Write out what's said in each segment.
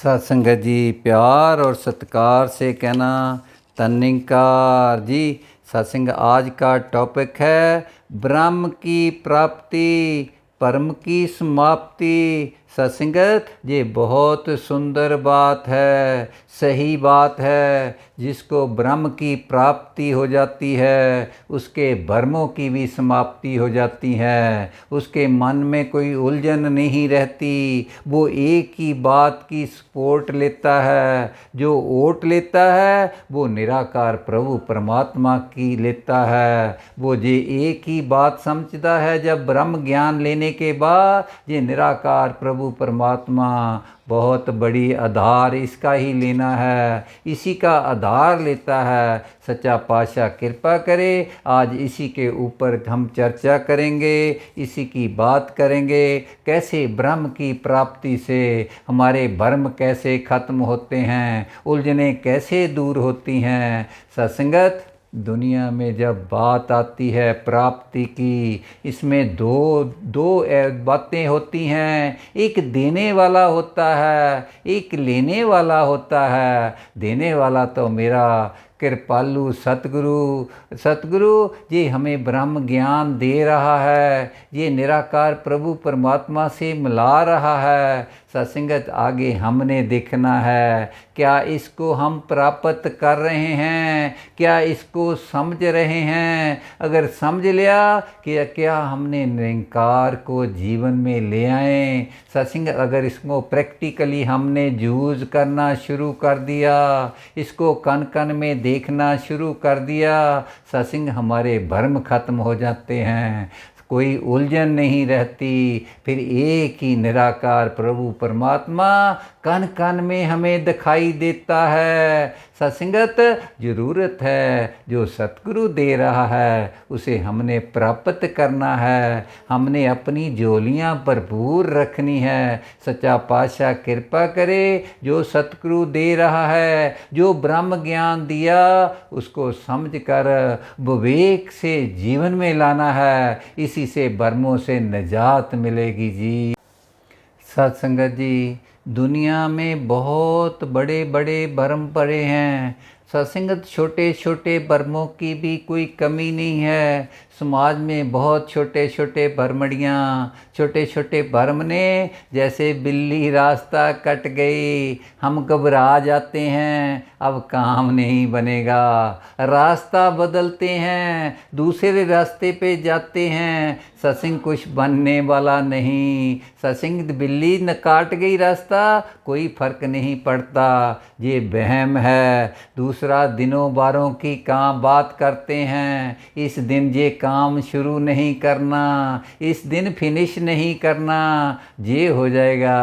सत्संगत जी, प्यार और सत्कार से कहना तनिकार जी। सत्संग आज का टॉपिक है ब्रह्म की प्राप्ति, परम की समाप्ति। सत्संगत ये बहुत सुंदर बात है, सही बात है। जिसको ब्रह्म की प्राप्ति हो जाती है उसके भ्रमों की भी समाप्ति हो जाती है। उसके मन में कोई उलझन नहीं रहती। वो एक ही बात की सपोर्ट लेता है। जो ओट लेता है वो निराकार प्रभु परमात्मा की लेता है। वो ये एक ही बात समझता है जब ब्रह्म ज्ञान लेने के बाद ये निराकार प्रभु परमात्मा बहुत बड़ी आधार इसका ही लेना है, इसी का आधार लेता है। सच्चा पातशाह कृपा करे। आज इसी के ऊपर हम चर्चा करेंगे, इसी की बात करेंगे। कैसे ब्रह्म की प्राप्ति से हमारे भ्रम कैसे खत्म होते हैं, उलझने कैसे दूर होती हैं। सत्संगत दुनिया में जब बात आती है प्राप्ति की, इसमें दो बातें होती हैं। एक देने वाला होता है, एक लेने वाला होता है। देने वाला तो मेरा कृपालु सतगुरु ये हमें ब्रह्म ज्ञान दे रहा है, ये निराकार प्रभु परमात्मा से मिला रहा है। सत्संगत आगे हमने देखना है, क्या इसको हम प्राप्त कर रहे हैं, क्या इसको समझ रहे हैं। अगर समझ लिया कि क्या हमने निरंकार को जीवन में ले आए। सत्संगत अगर इसको प्रैक्टिकली हमने यूज़ करना शुरू कर दिया, इसको कन कन में देखना शुरू कर दिया, सत्संग हमारे भ्रम खत्म हो जाते हैं। कोई उलझन नहीं रहती। फिर एक ही निराकार प्रभु परमात्मा कन कन में हमें दिखाई देता है। सत्संगत ज़रूरत है जो सतगुरु दे रहा है उसे हमने प्राप्त करना है। हमने अपनी झोलियाँ भरपूर रखनी है। सच्चा पातशाह कृपा करे, जो सतगुरु दे रहा है, जो ब्रह्म ज्ञान दिया उसको समझ कर विवेक से जीवन में लाना है। इसी से भ्रमों से निजात मिलेगी जी। सत्संगत जी, दुनिया में बहुत बड़े बड़े भ्रम पड़े हैं। सत्संगत छोटे छोटे भ्रमों की भी कोई कमी नहीं है। समाज में बहुत छोटे छोटे भ्रमड़ियाँ, छोटे छोटे भ्रम ने जैसे बिल्ली रास्ता कट गई, हम घबरा जाते हैं, अब काम नहीं बनेगा। रास्ता बदलते हैं, दूसरे रास्ते पे जाते हैं, सत्संग कुछ बनने वाला नहीं। सत्संग बिल्ली न काट गई रास्ता, कोई फर्क नहीं पड़ता। ये वहम है। दूसरा दिनों बारों की काम बात करते हैं। इस दिन ये काम शुरू नहीं करना, इस दिन फिनिश नहीं करना, ये हो जाएगा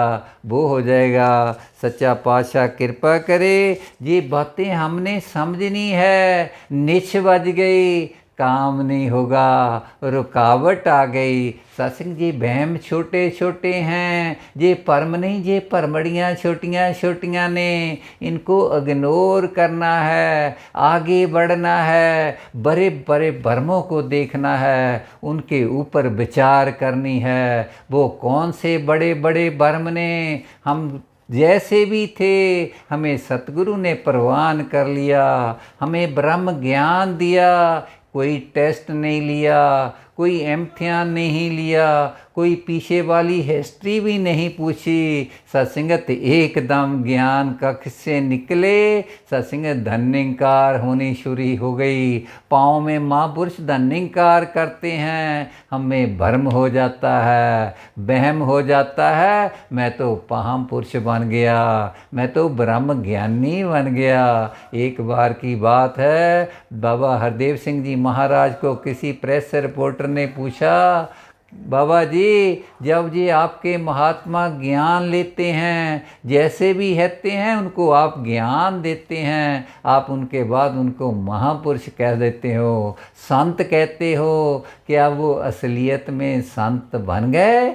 वो हो जाएगा। सच्चा पातशाह कृपा करे, ये बातें हमने समझनी है। निछ बज गई, काम नहीं होगा, रुकावट आ गई। सत्संग जी वहम छोटे छोटे हैं, ये परम नहीं, ये परमड़ियाँ छोटियाँ छोटियाँ ने, इनको इग्नोर करना है, आगे बढ़ना है। बड़े बड़े भ्रमों को देखना है, उनके ऊपर विचार करनी है। वो कौन से बड़े बड़े भ्रम ने, हम जैसे भी थे हमें सतगुरु ने प्रवान कर लिया, हमें ब्रह्म ज्ञान दिया। कोई टेस्ट नहीं लिया, कोई इम्तिहान नहीं लिया, कोई पीछे वाली हिस्ट्री भी नहीं पूछी। सत्संगत एकदम ज्ञान कक्ष से निकले, सत्संगत धन्यंकार होनी शुरू हो गई। पाँव में महापुरुष धन्यंकार करते हैं, हमें भ्रम हो जाता है, वहम हो जाता है। मैं तो महापुरुष बन गया, मैं तो ब्रह्म ज्ञानी बन गया। एक बार की बात है, बाबा हरदेव सिंह जी महाराज को किसी प्रेस रिपोर्टर ने पूछा, बाबा जी जब जी आपके महात्मा ज्ञान लेते हैं, जैसे भी रहते हैं उनको आप ज्ञान देते हैं, आप उनके बाद उनको महापुरुष कह देते हो, संत कहते हो, क्या वो असलियत में संत बन गए?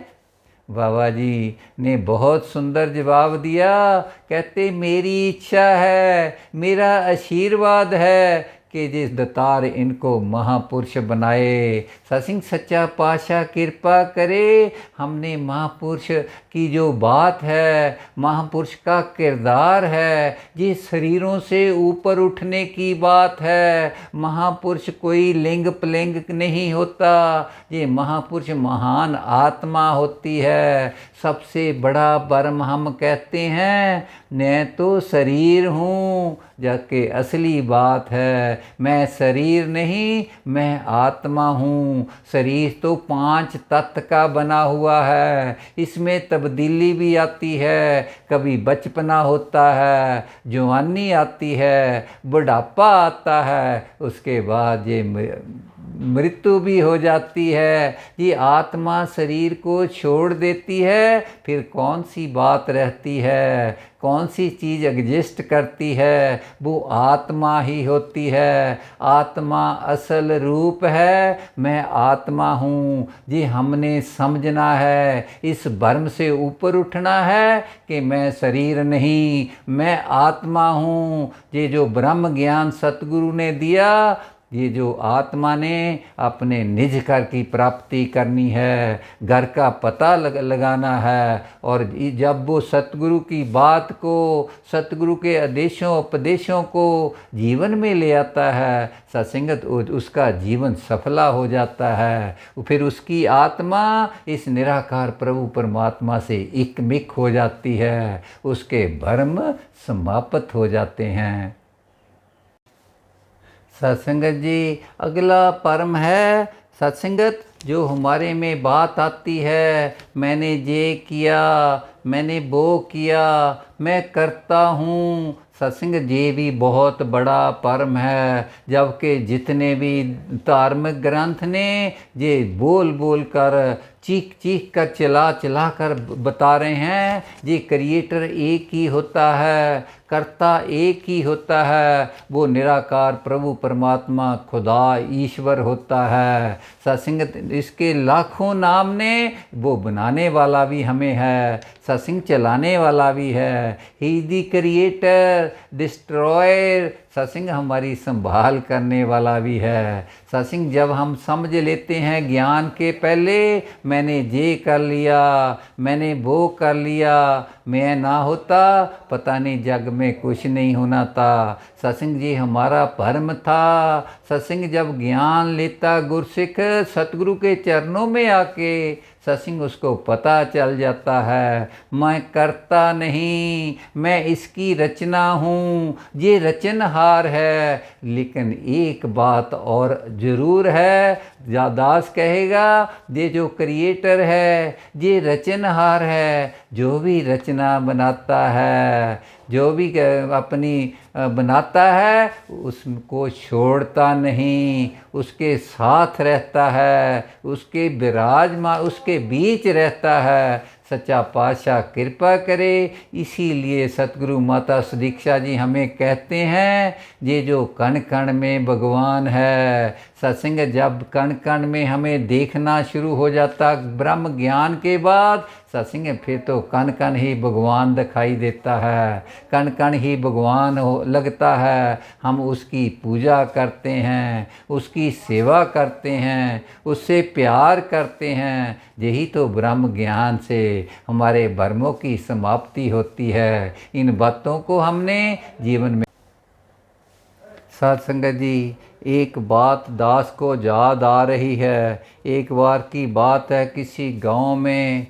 बाबा जी ने बहुत सुंदर जवाब दिया। कहते मेरी इच्छा है, मेरा आशीर्वाद है कि जिस दतार इनको महापुरुष बनाए। सतसिंह सच्चा पातशाह कृपा करे, हमने महापुरुष की जो बात है, महापुरुष का किरदार है, ये शरीरों से ऊपर उठने की बात है। महापुरुष कोई लिंग पलिंग नहीं होता, ये महापुरुष महान आत्मा होती है। सबसे बड़ा बर्म हम कहते हैं, मैं तो शरीर हूँ, जबकि असली बात है मैं शरीर नहीं, मैं आत्मा हूँ। शरीर तो 5 तत्व का बना हुआ है, इसमें तब्दीली भी आती है। कभी बचपना होता है, जवानी आती है, बुढ़ापा आता है, उसके बाद ये मृत्यु भी हो जाती है। ये आत्मा शरीर को छोड़ देती है, फिर कौन सी बात रहती है, कौन सी चीज़ एग्जिस्ट करती है? वो आत्मा ही होती है। आत्मा असल रूप है, मैं आत्मा हूँ। जी हमने समझना है, इस भ्रम से ऊपर उठना है कि मैं शरीर नहीं, मैं आत्मा हूँ। ये जो ब्रह्म ज्ञान सतगुरु ने दिया, ये जो आत्मा ने अपने निज घर की प्राप्ति करनी है, घर का पता लगाना है। और जब वो सतगुरु की बात को, सतगुरु के आदेशों उपदेशों को जीवन में ले आता है, सत्संगत उसका जीवन सफला हो जाता है। फिर उसकी आत्मा इस निराकार प्रभु परमात्मा से एकमिक हो जाती है, उसके भ्रम समाप्त हो जाते हैं। सत्संगत जी, अगला परम है सत्संगत, जो हमारे में बात आती है, मैंने ये किया, मैंने वो किया, मैं करता हूँ। सत्संग ये भी बहुत बड़ा परम है, जबकि जितने भी धार्मिक ग्रंथ ने ये बोल बोल कर, चीख चीख कर, चिल्ला चिल्ला कर बता रहे हैं, ये क्रिएटर एक ही होता है, कर्ता एक ही होता है, वो निराकार प्रभु परमात्मा खुदा ईश्वर होता है। सत्संग इसके लाखों नाम ने, वो बनाने वाला भी हमें है, सत्संग चलाने वाला भी है। ही द क्रिएटर डिस्ट्रॉयर, सत्संग हमारी संभाल करने वाला भी है। सत्संग जब हम समझ लेते हैं ज्ञान के पहले, मैंने ये कर लिया, मैंने वो कर लिया, मैं ना होता पता नहीं जग में कुछ नहीं होना था। सत्संग जी हमारा भ्रम था। सत्संग जब ज्ञान लेता गुरसिख सतगुरु के चरणों में आके, सत्संग उसको पता चल जाता है, मैं करता नहीं, मैं इसकी रचना हूँ, ये रचनहार है। लेकिन एक बात और ज़रूर है, दास कहेगा, ये जो क्रिएटर है, ये रचनहार है, जो भी रचना बनाता है, जो भी अपनी बनाता है, उसको छोड़ता नहीं, उसके साथ रहता है, उसके विराजमान, उसके बीच रहता है। सच्चा पातशाह कृपा करे। इसीलिए सतगुरु माता सुदीक्षा जी हमें कहते हैं, ये जो कण कण में भगवान है। सत्संग जब कण कण में हमें देखना शुरू हो जाता ब्रह्म ज्ञान के बाद, सत्संग फिर तो कण कण ही भगवान दिखाई देता है, कण कण ही भगवान लगता है। हम उसकी पूजा करते हैं, उसकी सेवा करते हैं, उससे प्यार करते हैं। यही तो ब्रह्म ज्ञान से हमारे भ्रमों की समाप्ति होती है। इन बातों को हमने जीवन में, साथ संगत जी, एक बात दास को याद आ रही है। एक बार की बात है, किसी गांव में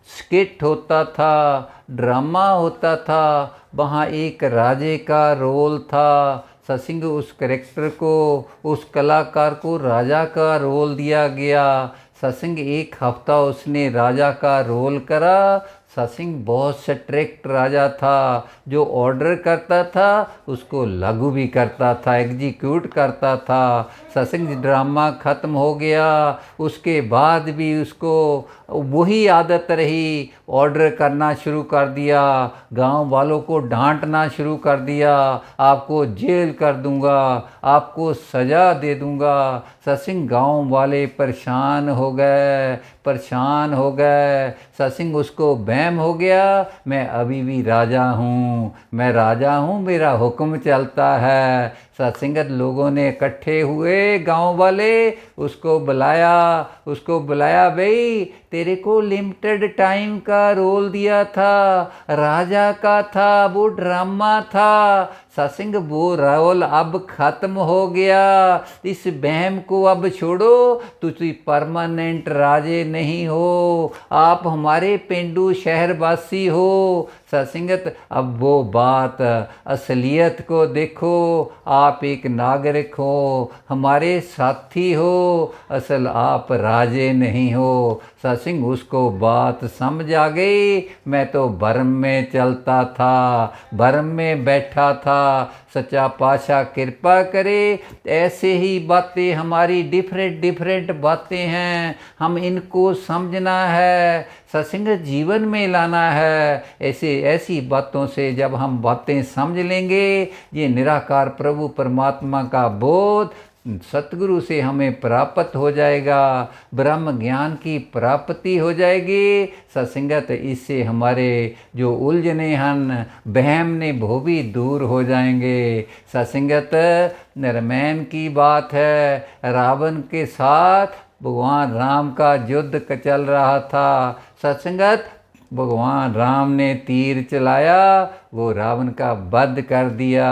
स्किट होता था, ड्रामा होता था। वहाँ एक राजे का रोल था। सत्संग उस कैरेक्टर को, उस कलाकार को राजा का रोल दिया गया। सत्संग एक हफ्ता उसने राजा का रोल करा। सत्संग बहुत स्ट्रिक्ट राजा था, जो ऑर्डर करता था उसको लागू भी करता था, एग्जीक्यूट करता था। सत्संग ड्रामा ख़त्म हो गया, उसके बाद भी उसको वही आदत रही, ऑर्डर करना शुरू कर दिया, गांव वालों को डांटना शुरू कर दिया, आपको जेल कर दूंगा, आपको सज़ा दे दूंगा। सत्संग गांव वाले परेशान हो गए, परेशान हो गए। सत्संग उसको वहम हो गया, मैं अभी भी राजा हूँ, मैं राजा हूँ, मेरा हुक्म चलता है। सत्संगत लोगों ने इकट्ठे हुए, गांव वाले उसको बुलाया भाई तेरे को लिमिटेड टाइम का रोल दिया था, राजा का था, वो ड्रामा था। सत्संग वो रोल अब ख़त्म हो गया, इस बहम को अब छोड़ो, तुझ परमानेंट राजे नहीं हो, आप हमारे पेंडू शहरवासी हो। सत्संगत अब वो बात असलियत को देखो, आप एक नागरिक हो, हमारे साथी हो, असल आप राजे नहीं हो। सत्संग उसको बात समझ आ गई। मैं तो भरम में चलता था, भरम में बैठा था। सच्चा पातशाह कृपा करे, ऐसे ही बातें हमारी डिफरेंट बातें हैं, हम इनको समझना है, सत्संग जीवन में लाना है। ऐसी बातों से जब हम बातें समझ लेंगे, ये निराकार प्रभु परमात्मा का बोध सतगुरु से हमें प्राप्त हो जाएगा, ब्रह्म ज्ञान की प्राप्ति हो जाएगी। सत्संगत इससे हमारे जो उलझने हैं, बहम ने वो भी दूर हो जाएंगे। सत्संगत रामायण की बात है, रावण के साथ भगवान राम का युद्ध चल रहा था। सत्संगत भगवान राम ने तीर चलाया, वो रावण का वध कर दिया।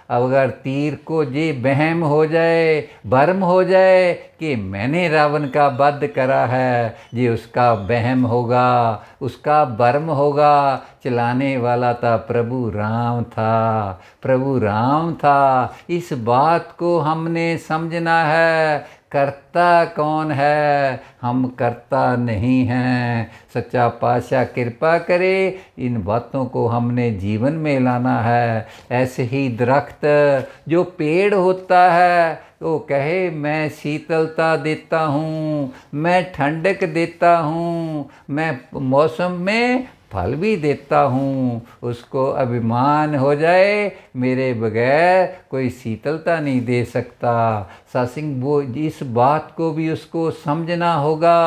अब अगर तीर को ये बहम हो जाए, भ्रम हो जाए कि मैंने रावण का वध करा है, ये उसका बहम होगा, उसका भ्रम होगा। चलाने वाला था प्रभु राम था, प्रभु राम था। इस बात को हमने समझना है। करता कौन है, हम करता नहीं हैं। सच्चा पातशाह कृपा करे, इन बातों को हमने जीवन में लाना है। ऐसे ही दरख्त जो पेड़ होता है, तो कहे मैं शीतलता देता हूँ, मैं ठंडक देता हूँ, मैं मौसम में फल भी देता हूँ, उसको अभिमान हो जाए मेरे बगैर कोई शीतलता नहीं दे सकता। सत्संग वो इस बात को भी उसको समझना होगा।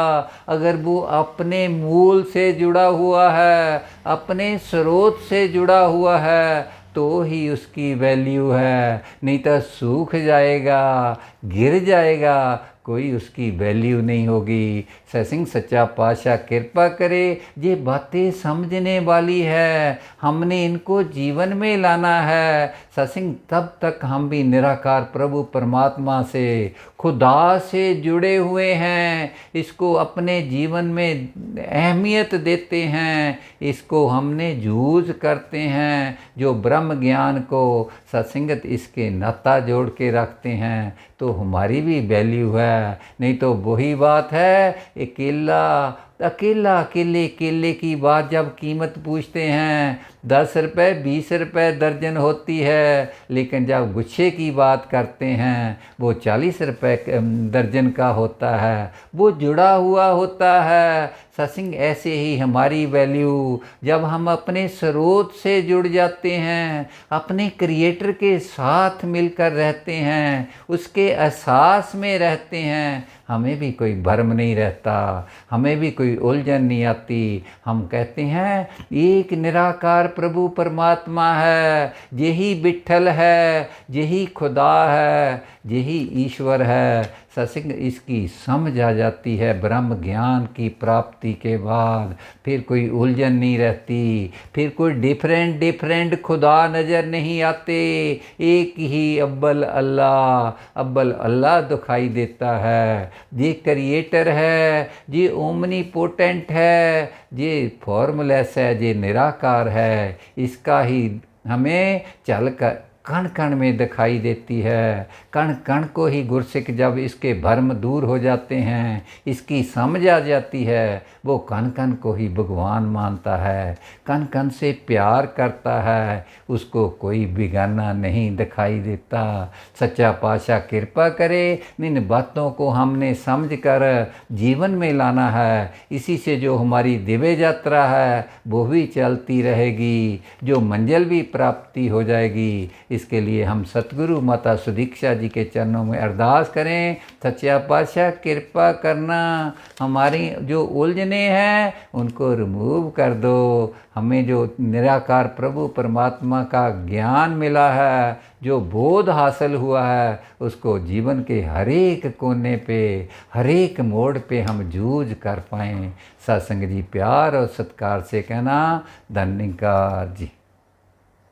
अगर वो अपने मूल से जुड़ा हुआ है, अपने स्रोत से जुड़ा हुआ है, तो ही उसकी वैल्यू है, नहीं तो सूख जाएगा, गिर जाएगा, कोई उसकी वैल्यू नहीं होगी। सत्संग सच्चा पातशाह कृपा करे, ये बातें समझने वाली है, हमने इनको जीवन में लाना है। सत्संग तब तक हम भी निराकार प्रभु परमात्मा से, खुदा से जुड़े हुए हैं, इसको अपने जीवन में अहमियत देते हैं, इसको हमने जूझ करते हैं, जो ब्रह्म ज्ञान को सत्संगत इसके नाता जोड़ के रखते हैं, तो हमारी भी वैल्यू है। नहीं तो वही बात है, केले की बात जब कीमत पूछते हैं, 10 रुपये 20 रुपये दर्जन होती है, लेकिन जब गुच्छे की बात करते हैं वो 40 रुपये दर्जन का होता है, वो जुड़ा हुआ होता है। सत्संग ऐसे ही हमारी वैल्यू, जब हम अपने स्रोत से जुड़ जाते हैं, अपने क्रिएटर के साथ मिलकर रहते हैं, उसके एहसास में रहते हैं, हमें भी कोई भ्रम नहीं रहता, हमें भी कोई उलझन नहीं आती। हम कहते हैं एक निराकार प्रभु परमात्मा है, यही विठ्ठल है, यही खुदा है, यही ईश्वर है। सत्संग इसकी समझ आ जाती है ब्रह्म ज्ञान की प्राप्ति के बाद, फिर कोई उलझन नहीं रहती, फिर कोई डिफरेंट खुदा नज़र नहीं आते, एक ही अव्वल अल्लाह दिखाई देता है। ये क्रिएटर है, ये ओमनीपोटेंट है, ये फॉर्मलेस है, ये निराकार है, इसका ही हमें चल कर कण कण में दिखाई देती है। कण कण को ही गुरसिक जब इसके भ्रम दूर हो जाते हैं, इसकी समझ आ जाती है, वो कण कण को ही भगवान मानता है, कण कण से प्यार करता है, उसको कोई बिगाना नहीं दिखाई देता। सच्चा पातशाह कृपा करे, इन बातों को हमने समझ कर जीवन में लाना है। इसी से जो हमारी दिव्य यात्रा है वो भी चलती रहेगी, जो मंजिल भी प्राप्ति हो जाएगी। इसके लिए हम सतगुरु माता सुदीक्षा जी के चरणों में अरदास करें, सच्चा पातशाह कृपा करना, हमारी जो उलझने हैं उनको रिमूव कर दो। हमें जो निराकार प्रभु परमात्मा का ज्ञान मिला है, जो बोध हासिल हुआ है, उसको जीवन के हर एक कोने पे, हर एक मोड़ पे हम जूझ कर पाएँ। सत्संग जी प्यार और सत्कार से कहना, धन्यकार जी।